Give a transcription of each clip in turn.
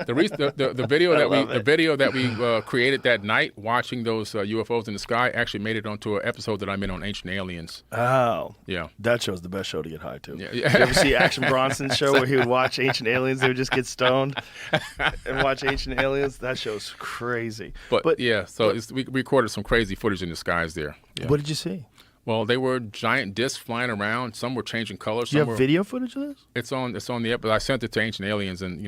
The video that we created that night, watching those UFOs in the sky, actually made it onto an episode that I'm in on Ancient Aliens. Oh, yeah, that show's the best show to get high to. Yeah. You ever see Action Bronson's show where he would watch Ancient Aliens? They would just get stoned and watch Ancient Aliens. That show's crazy. But yeah, so we recorded some crazy footage in the skies there. Yeah. What did you see? Well, they were giant discs flying around. Some were changing colors. Do you have video footage of this? It's on the episode. I sent it to Ancient Aliens, and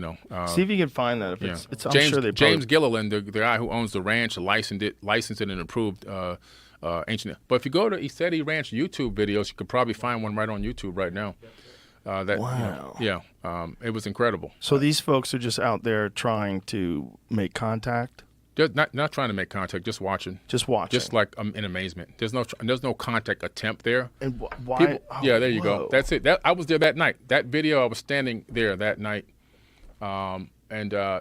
see if you can find that. If it's I'm sure they James Gilliland, the guy who owns the ranch, licensed it and approved Ancient. But if you go to E-SETI Ranch YouTube videos, you could probably find one right on YouTube right now. Wow. It was incredible. So these folks are just out there trying to make contact. Just not trying to make contact, just watching. Just watching. Just like in amazement. There's no contact attempt there. And why? There you go. That's it. I was there that night. That video, I was standing there that night, and there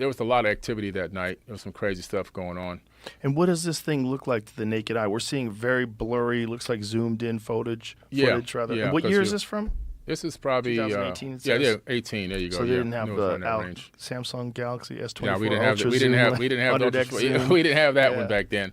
was a lot of activity that night. There was some crazy stuff going on. And what does this thing look like to the naked eye? We're seeing very blurry, looks like zoomed in footage rather. Yeah, and what year is this from? This is probably 2018. 18. There you go. So they didn't have the Samsung Galaxy S24. Yeah, we didn't have that one back then.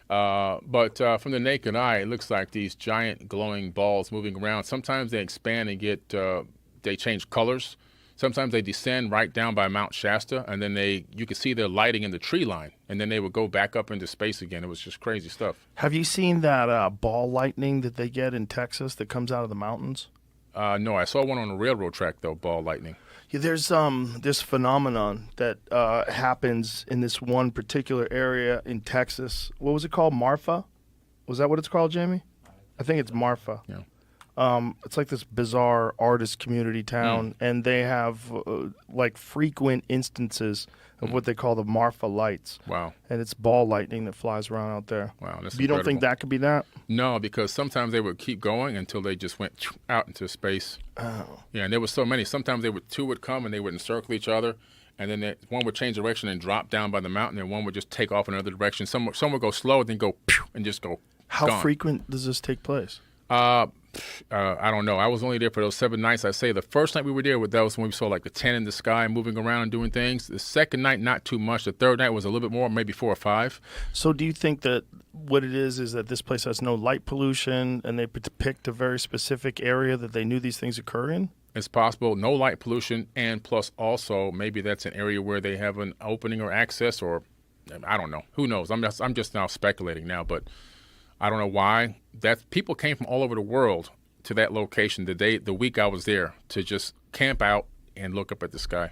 But from the naked eye, it looks like these giant glowing balls moving around. Sometimes they expand and they change colors. Sometimes they descend right down by Mount Shasta, and then you could see their lighting in the tree line, and then they would go back up into space again. It was just crazy stuff. Have you seen that ball lightning that they get in Texas that comes out of the mountains? No, I saw one on a railroad track, though, ball lightning. Yeah, there's this phenomenon that happens in this one particular area in Texas. What was it called? Marfa? Was that what it's called, Jamie? I think it's Marfa. Yeah. It's like this bizarre artist community town, and they have like frequent instances of what they call the Marfa lights. Wow. And it's ball lightning that flies around out there. Wow, that's You don't think that could be that? No, because sometimes they would keep going until they just went out into space. Oh. Yeah, and there were so many. Sometimes two would come and they would encircle each other, and then one would change direction and drop down by the mountain, and one would just take off in another direction. Some would go slow, then go and just go. How gone. frequent does this take place? I don't know. I was only there for those 7 nights. I say the first night we were there, that was when we saw like the 10 in the sky moving around and doing things. The second night, not too much. The third night was a little bit more, maybe 4 or 5. So do you think that what it is that this place has no light pollution and they picked a very specific area that they knew these things occur in? It's possible. No light pollution, and plus also maybe that's an area where they have an opening or access, or I don't know. Who knows? I'm just now speculating now, but I don't know why. People came from all over the world to that location the week I was there to just camp out and look up at the sky.